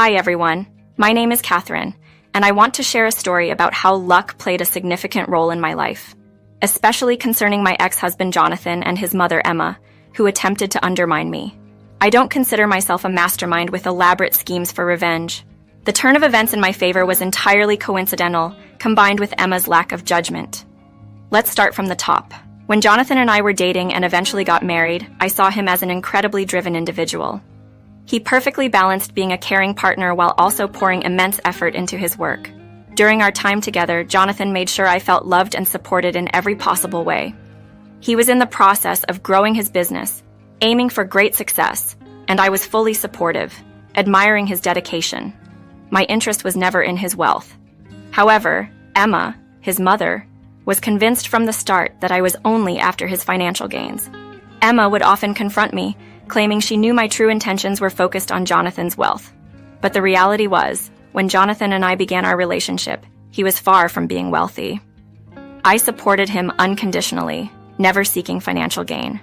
Hi everyone, my name is Catherine, and I want to share a story about how luck played a significant role in my life, especially concerning my ex-husband Jonathan and his mother Emma, who attempted to undermine me. I don't consider myself a mastermind with elaborate schemes for revenge. The turn of events in my favor was entirely coincidental, combined with Emma's lack of judgment. Let's start from the top. When Jonathan and I were dating and eventually got married, I saw him as an incredibly driven individual. He perfectly balanced being a caring partner while also pouring immense effort into his work. During our time together, Jonathan made sure I felt loved and supported in every possible way. He was in the process of growing his business, aiming for great success, and I was fully supportive, admiring his dedication. My interest was never in his wealth. However, Emma, his mother, was convinced from the start that I was only after his financial gains. Emma would often confront me, claiming she knew my true intentions were focused on Jonathan's wealth. But the reality was, when Jonathan and I began our relationship, he was far from being wealthy. I supported him unconditionally, never seeking financial gain.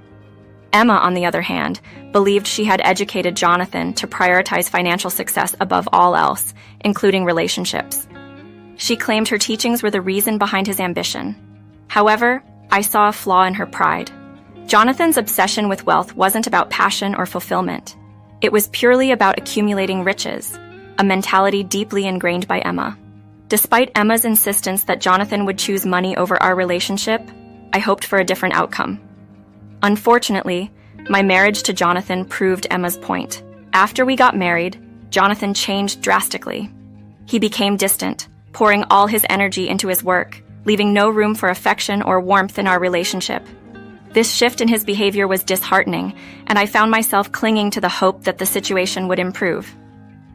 Emma, on the other hand, believed she had educated Jonathan to prioritize financial success above all else, including relationships. She claimed her teachings were the reason behind his ambition. However, I saw a flaw in her pride. Jonathan's obsession with wealth wasn't about passion or fulfillment. It was purely about accumulating riches, a mentality deeply ingrained by Emma. Despite Emma's insistence that Jonathan would choose money over our relationship, I hoped for a different outcome. Unfortunately, my marriage to Jonathan proved Emma's point. After we got married, Jonathan changed drastically. He became distant, pouring all his energy into his work, leaving no room for affection or warmth in our relationship. This shift in his behavior was disheartening, and I found myself clinging to the hope that the situation would improve.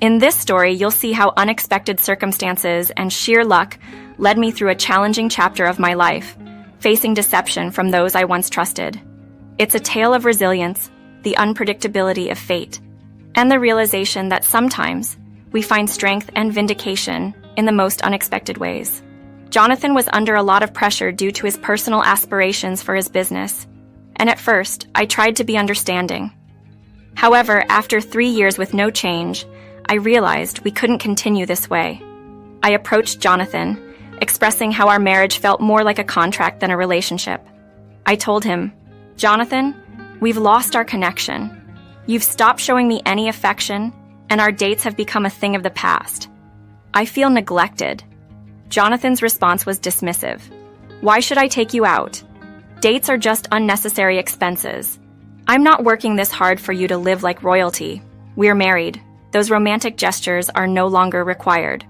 In this story, you'll see how unexpected circumstances and sheer luck led me through a challenging chapter of my life, facing deception from those I once trusted. It's a tale of resilience, the unpredictability of fate, and the realization that sometimes we find strength and vindication in the most unexpected ways. Jonathan was under a lot of pressure due to his personal aspirations for his business, and at first, I tried to be understanding. However, after 3 years with no change, I realized we couldn't continue this way. I approached Jonathan, expressing how our marriage felt more like a contract than a relationship. I told him, "Jonathan, we've lost our connection. You've stopped showing me any affection, and our dates have become a thing of the past. I feel neglected." Jonathan's response was dismissive. "Why should I take you out? Dates are just unnecessary expenses. I'm not working this hard for you to live like royalty. We're married. Those romantic gestures are no longer required."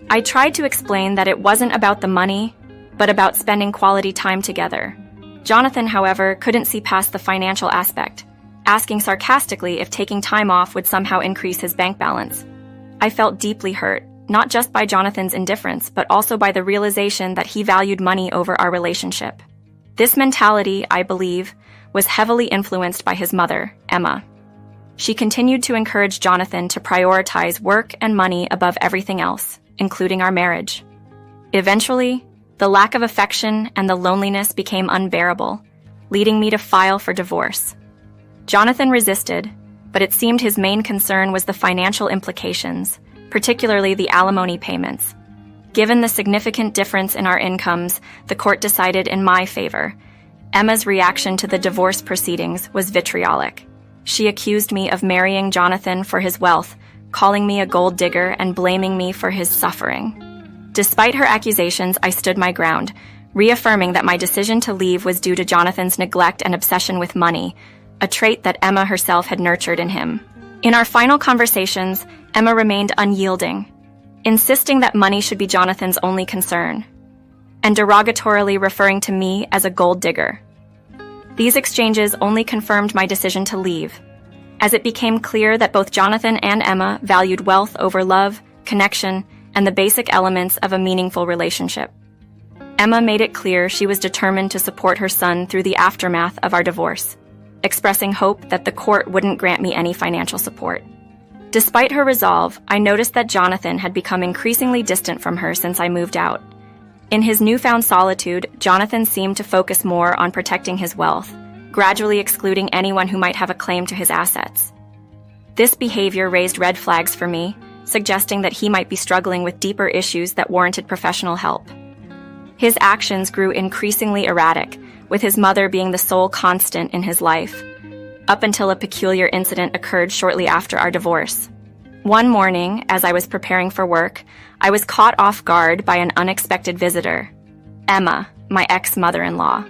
I tried to explain that it wasn't about the money, but about spending quality time together. Jonathan, however, couldn't see past the financial aspect, asking sarcastically if taking time off would somehow increase his bank balance. I felt deeply hurt, not just by Jonathan's indifference, but also by the realization that he valued money over our relationship. This mentality, I believe, was heavily influenced by his mother, Emma. She continued to encourage Jonathan to prioritize work and money above everything else, including our marriage. Eventually, the lack of affection and the loneliness became unbearable, leading me to file for divorce. Jonathan resisted, but it seemed his main concern was the financial implications, particularly the alimony payments. Given the significant difference in our incomes, the court decided in my favor. Emma's reaction to the divorce proceedings was vitriolic. She accused me of marrying Jonathan for his wealth, calling me a gold digger and blaming me for his suffering. Despite her accusations, I stood my ground, reaffirming that my decision to leave was due to Jonathan's neglect and obsession with money, a trait that Emma herself had nurtured in him. In our final conversations, Emma remained unyielding, insisting that money should be Jonathan's only concern, and derogatorily referring to me as a gold digger. These exchanges only confirmed my decision to leave, as it became clear that both Jonathan and Emma valued wealth over love, connection, and the basic elements of a meaningful relationship. Emma made it clear she was determined to support her son through the aftermath of our divorce, expressing hope that the court wouldn't grant me any financial support. Despite her resolve, I noticed that Jonathan had become increasingly distant from her since I moved out. In his newfound solitude, Jonathan seemed to focus more on protecting his wealth, gradually excluding anyone who might have a claim to his assets. This behavior raised red flags for me, suggesting that he might be struggling with deeper issues that warranted professional help. His actions grew increasingly erratic, with his mother being the sole constant in his life, up until a peculiar incident occurred shortly after our divorce. One morning, as I was preparing for work, I was caught off guard by an unexpected visitor, Emma, my ex-mother-in-law.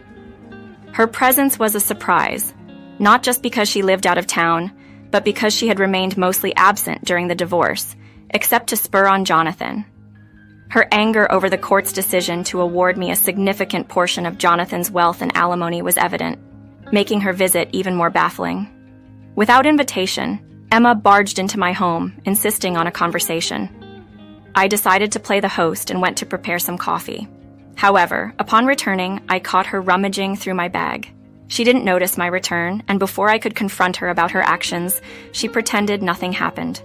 Her presence was a surprise, not just because she lived out of town, but because she had remained mostly absent during the divorce, except to spur on Jonathan. Her anger over the court's decision to award me a significant portion of Jonathan's wealth and alimony was evident, making her visit even more baffling. Without invitation, Emma barged into my home, insisting on a conversation. I decided to play the host and went to prepare some coffee. However, upon returning, I caught her rummaging through my bag. She didn't notice my return, and before I could confront her about her actions, she pretended nothing happened.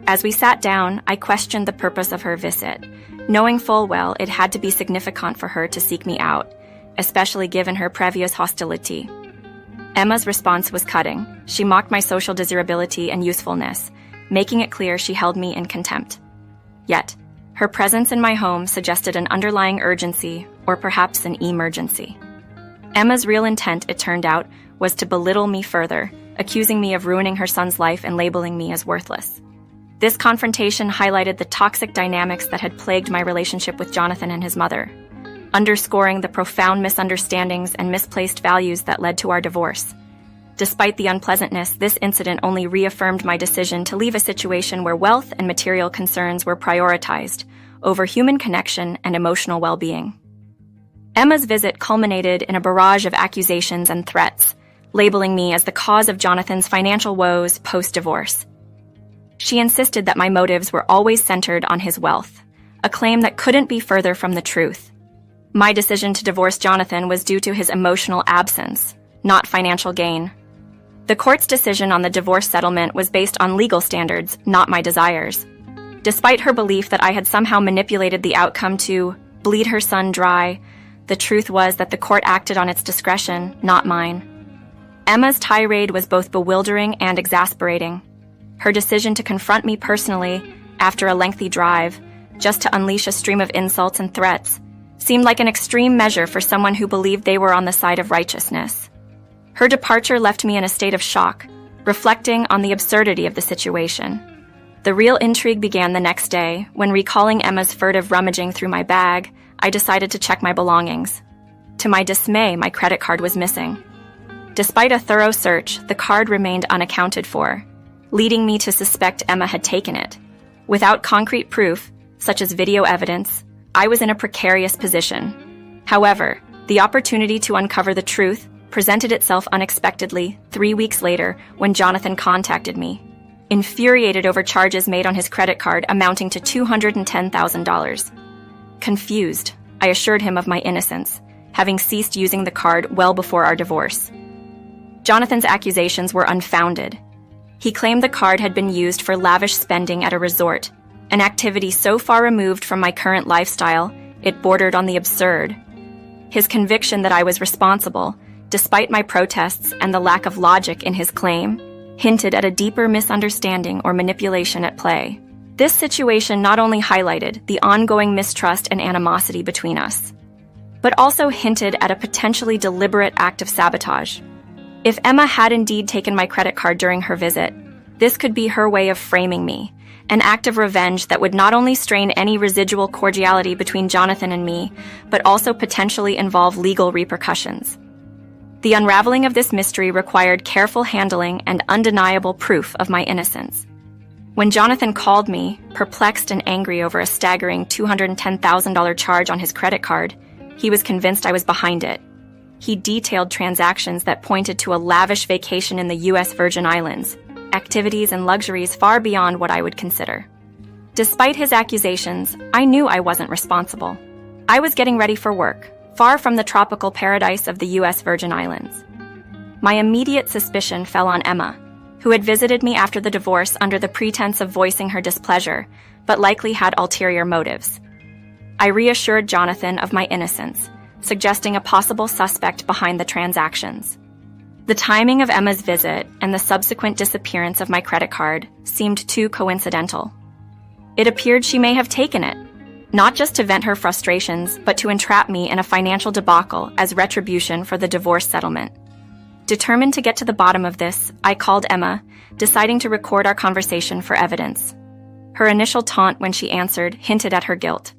As we sat down, I questioned the purpose of her visit, knowing full well it had to be significant for her to seek me out, especially given her previous hostility. Emma's response was cutting. She mocked my social desirability and usefulness, making it clear she held me in contempt. Yet, her presence in my home suggested an underlying urgency, or perhaps an emergency. Emma's real intent, it turned out, was to belittle me further, accusing me of ruining her son's life and labeling me as worthless. This confrontation highlighted the toxic dynamics that had plagued my relationship with Jonathan and his mother, underscoring the profound misunderstandings and misplaced values that led to our divorce. Despite the unpleasantness, this incident only reaffirmed my decision to leave a situation where wealth and material concerns were prioritized over human connection and emotional well-being. Emma's visit culminated in a barrage of accusations and threats, labeling me as the cause of Jonathan's financial woes post-divorce. She insisted that my motives were always centered on his wealth, a claim that couldn't be further from the truth. My decision to divorce Jonathan was due to his emotional absence, not financial gain. The court's decision on the divorce settlement was based on legal standards, not my desires. Despite her belief that I had somehow manipulated the outcome to bleed her son dry, the truth was that the court acted on its discretion, not mine. Emma's tirade was both bewildering and exasperating. Her decision to confront me personally, after a lengthy drive, just to unleash a stream of insults and threats, seemed like an extreme measure for someone who believed they were on the side of righteousness. Her departure left me in a state of shock, reflecting on the absurdity of the situation. The real intrigue began the next day, when recalling Emma's furtive rummaging through my bag, I decided to check my belongings. To my dismay, my credit card was missing. Despite a thorough search, the card remained unaccounted for, leading me to suspect Emma had taken it. Without concrete proof, such as video evidence, I was in a precarious position. However, the opportunity to uncover the truth presented itself unexpectedly 3 weeks later when Jonathan contacted me, infuriated over charges made on his credit card amounting to $210,000. Confused, I assured him of my innocence, having ceased using the card well before our divorce. Jonathan's accusations were unfounded. He claimed the card had been used for lavish spending at a resort, an activity so far removed from my current lifestyle, it bordered on the absurd. His conviction that I was responsible, despite my protests and the lack of logic in his claim, hinted at a deeper misunderstanding or manipulation at play. This situation not only highlighted the ongoing mistrust and animosity between us, but also hinted at a potentially deliberate act of sabotage. If Emma had indeed taken my credit card during her visit, this could be her way of framing me, an act of revenge that would not only strain any residual cordiality between Jonathan and me, but also potentially involve legal repercussions. The unraveling of this mystery required careful handling and undeniable proof of my innocence. When Jonathan called me, perplexed and angry over a staggering $210,000 charge on his credit card, he was convinced I was behind it. He detailed transactions that pointed to a lavish vacation in the U.S. Virgin Islands, activities and luxuries far beyond what I would consider. Despite his accusations, I knew I wasn't responsible. I was getting ready for work, far from the tropical paradise of the U.S. Virgin Islands. My immediate suspicion fell on Emma, who had visited me after the divorce under the pretense of voicing her displeasure, but likely had ulterior motives. I reassured Jonathan of my innocence, suggesting a possible suspect behind the transactions. The timing of Emma's visit and the subsequent disappearance of my credit card seemed too coincidental. It appeared she may have taken it, not just to vent her frustrations, but to entrap me in a financial debacle as retribution for the divorce settlement. Determined to get to the bottom of this, I called Emma, deciding to record our conversation for evidence. Her initial taunt when she answered hinted at her guilt.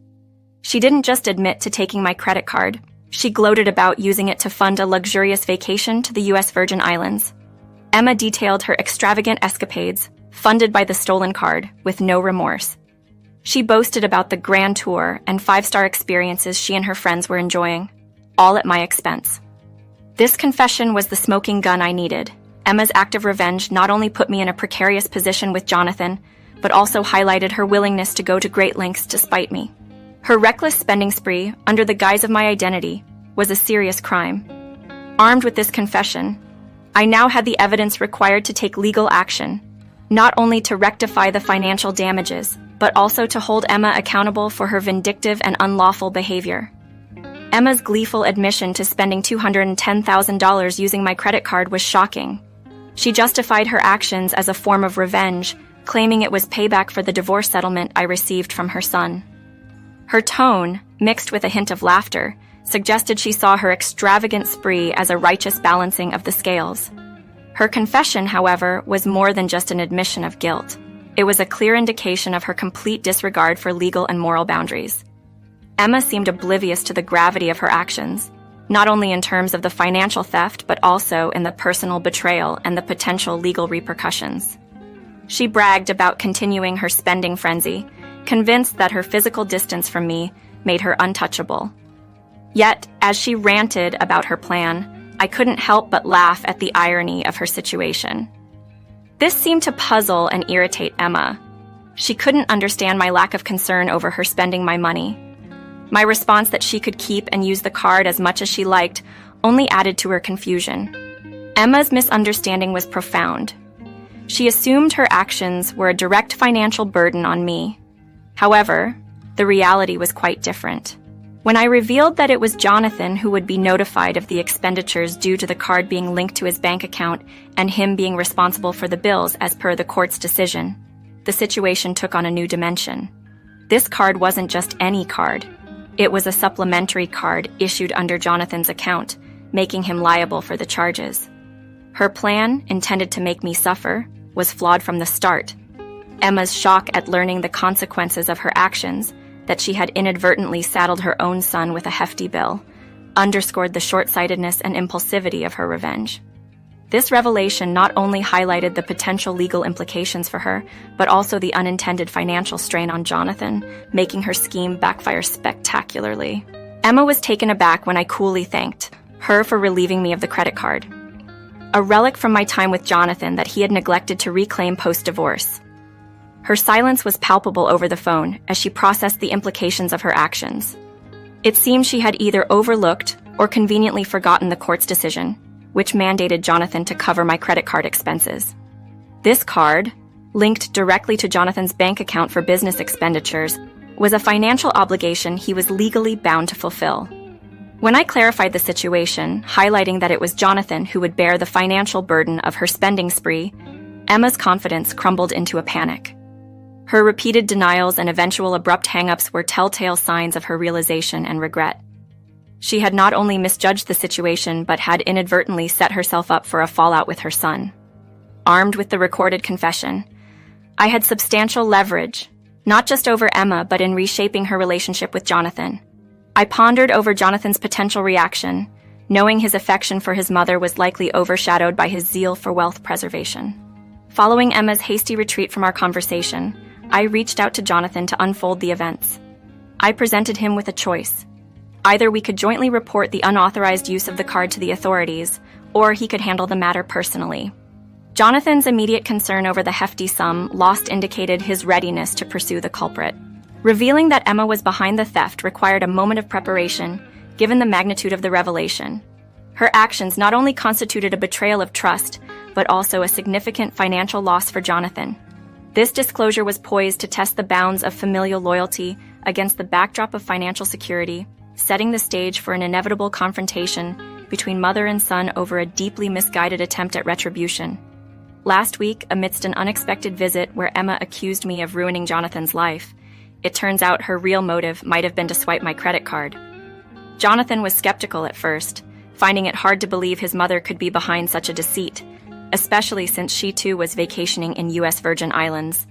She didn't just admit to taking my credit card, she gloated about using it to fund a luxurious vacation to the U.S. Virgin Islands. Emma detailed her extravagant escapades, funded by the stolen card, with no remorse. She boasted about the grand tour and 5-star experiences she and her friends were enjoying, all at my expense. This confession was the smoking gun I needed. Emma's act of revenge not only put me in a precarious position with Jonathan, but also highlighted her willingness to go to great lengths to spite me. Her reckless spending spree, under the guise of my identity, was a serious crime. Armed with this confession, I now had the evidence required to take legal action, not only to rectify the financial damages, but also to hold Emma accountable for her vindictive and unlawful behavior. Emma's gleeful admission to spending $210,000 using my credit card was shocking. She justified her actions as a form of revenge, claiming it was payback for the divorce settlement I received from her son. Her tone, mixed with a hint of laughter, suggested she saw her extravagant spree as a righteous balancing of the scales. Her confession, however, was more than just an admission of guilt. It was a clear indication of her complete disregard for legal and moral boundaries. Emma seemed oblivious to the gravity of her actions, not only in terms of the financial theft, but also in the personal betrayal and the potential legal repercussions. She bragged about continuing her spending frenzy, convinced that her physical distance from me made her untouchable. Yet, as she ranted about her plan, I couldn't help but laugh at the irony of her situation. This seemed to puzzle and irritate Emma. She couldn't understand my lack of concern over her spending my money. My response that she could keep and use the card as much as she liked only added to her confusion. Emma's misunderstanding was profound. She assumed her actions were a direct financial burden on me. However, the reality was quite different. When I revealed that it was Jonathan who would be notified of the expenditures due to the card being linked to his bank account and him being responsible for the bills as per the court's decision, the situation took on a new dimension. This card wasn't just any card. It was a supplementary card issued under Jonathan's account, making him liable for the charges. Her plan, intended to make me suffer, was flawed from the start. Emma's shock at learning the consequences of her actions, that she had inadvertently saddled her own son with a hefty bill, underscored the short-sightedness and impulsivity of her revenge. This revelation not only highlighted the potential legal implications for her, but also the unintended financial strain on Jonathan, making her scheme backfire spectacularly. Emma was taken aback when I coolly thanked her for relieving me of the credit card, a relic from my time with Jonathan that he had neglected to reclaim post-divorce. Her silence was palpable over the phone as she processed the implications of her actions. It seemed she had either overlooked or conveniently forgotten the court's decision, which mandated Jonathan to cover my credit card expenses. This card, linked directly to Jonathan's bank account for business expenditures, was a financial obligation he was legally bound to fulfill. When I clarified the situation, highlighting that it was Jonathan who would bear the financial burden of her spending spree, Emma's confidence crumbled into a panic. Her repeated denials and eventual abrupt hang-ups were telltale signs of her realization and regret. She had not only misjudged the situation, but had inadvertently set herself up for a fallout with her son. Armed with the recorded confession, I had substantial leverage, not just over Emma, but in reshaping her relationship with Jonathan. I pondered over Jonathan's potential reaction, knowing his affection for his mother was likely overshadowed by his zeal for wealth preservation. Following Emma's hasty retreat from our conversation, I reached out to Jonathan to unfold the events. I presented him with a choice. Either we could jointly report the unauthorized use of the card to the authorities, or he could handle the matter personally. Jonathan's immediate concern over the hefty sum lost indicated his readiness to pursue the culprit. Revealing that Emma was behind the theft required a moment of preparation, given the magnitude of the revelation. Her actions not only constituted a betrayal of trust, but also a significant financial loss for Jonathan. This disclosure was poised to test the bounds of familial loyalty against the backdrop of financial security, setting the stage for an inevitable confrontation between mother and son over a deeply misguided attempt at retribution. Last week, amidst an unexpected visit where Emma accused me of ruining Jonathan's life, it turns out her real motive might have been to swipe my credit card. Jonathan was skeptical at first, finding it hard to believe his mother could be behind such a deceit, especially since she too was vacationing in U.S. Virgin Islands.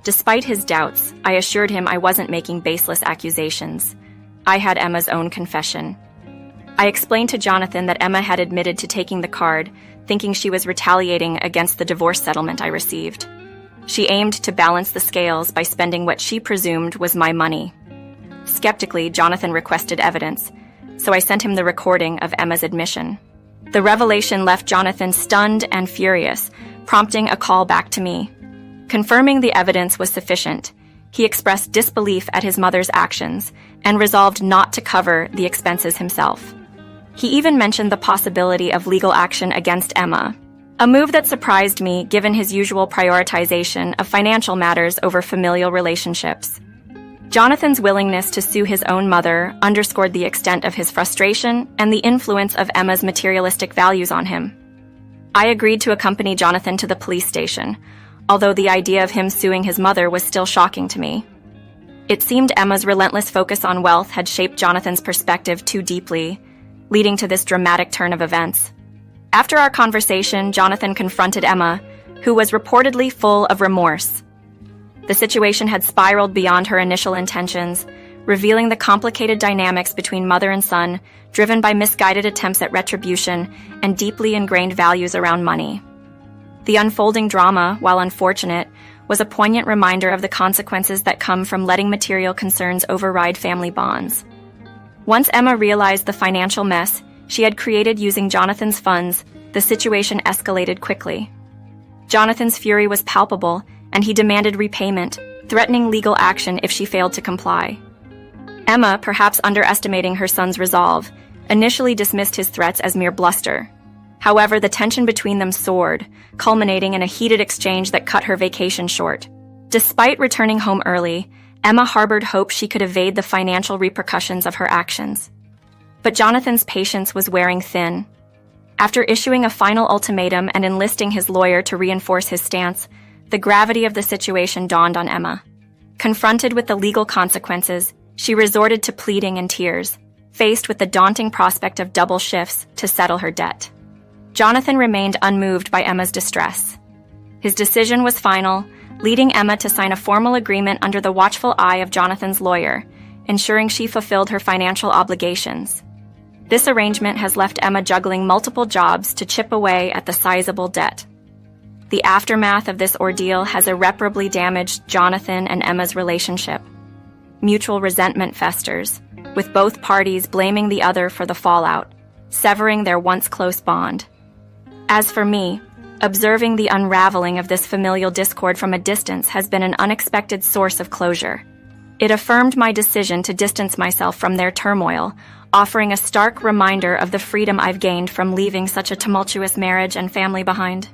Despite his doubts, I assured him I wasn't making baseless accusations. I had Emma's own confession. I explained to Jonathan that Emma had admitted to taking the card, thinking she was retaliating against the divorce settlement I received. She aimed to balance the scales by spending what she presumed was my money. Skeptically, Jonathan requested evidence, so I sent him the recording of Emma's admission. The revelation left Jonathan stunned and furious, prompting a call back to me. Confirming the evidence was sufficient, he expressed disbelief at his mother's actions and resolved not to cover the expenses himself. He even mentioned the possibility of legal action against Emma, a move that surprised me given his usual prioritization of financial matters over familial relationships. Jonathan's willingness to sue his own mother underscored the extent of his frustration and the influence of Emma's materialistic values on him. I agreed to accompany Jonathan to the police station, although the idea of him suing his mother was still shocking to me. It seemed Emma's relentless focus on wealth had shaped Jonathan's perspective too deeply, leading to this dramatic turn of events. After our conversation, Jonathan confronted Emma, who was reportedly full of remorse. The situation had spiraled beyond her initial intentions, revealing the complicated dynamics between mother and son, driven by misguided attempts at retribution and deeply ingrained values around money. The unfolding drama, while unfortunate, was a poignant reminder of the consequences that come from letting material concerns override family bonds. Once Emma realized the financial mess she had created using Jonathan's funds, the situation escalated quickly. Jonathan's fury was palpable, and he demanded repayment, threatening legal action if she failed to comply. Emma, perhaps underestimating her son's resolve, initially dismissed his threats as mere bluster. However, the tension between them soared, culminating in a heated exchange that cut her vacation short. Despite returning home early, Emma harbored hope she could evade the financial repercussions of her actions. But Jonathan's patience was wearing thin. After issuing a final ultimatum and enlisting his lawyer to reinforce his stance, the gravity of the situation dawned on Emma. Confronted with the legal consequences, she resorted to pleading and tears, faced with the daunting prospect of double shifts to settle her debt. Jonathan remained unmoved by Emma's distress. His decision was final, leading Emma to sign a formal agreement under the watchful eye of Jonathan's lawyer, ensuring she fulfilled her financial obligations. This arrangement has left Emma juggling multiple jobs to chip away at the sizable debt. The aftermath of this ordeal has irreparably damaged Jonathan and Emma's relationship. Mutual resentment festers, with both parties blaming the other for the fallout, severing their once close bond. As for me, observing the unraveling of this familial discord from a distance has been an unexpected source of closure. It affirmed my decision to distance myself from their turmoil, offering a stark reminder of the freedom I've gained from leaving such a tumultuous marriage and family behind.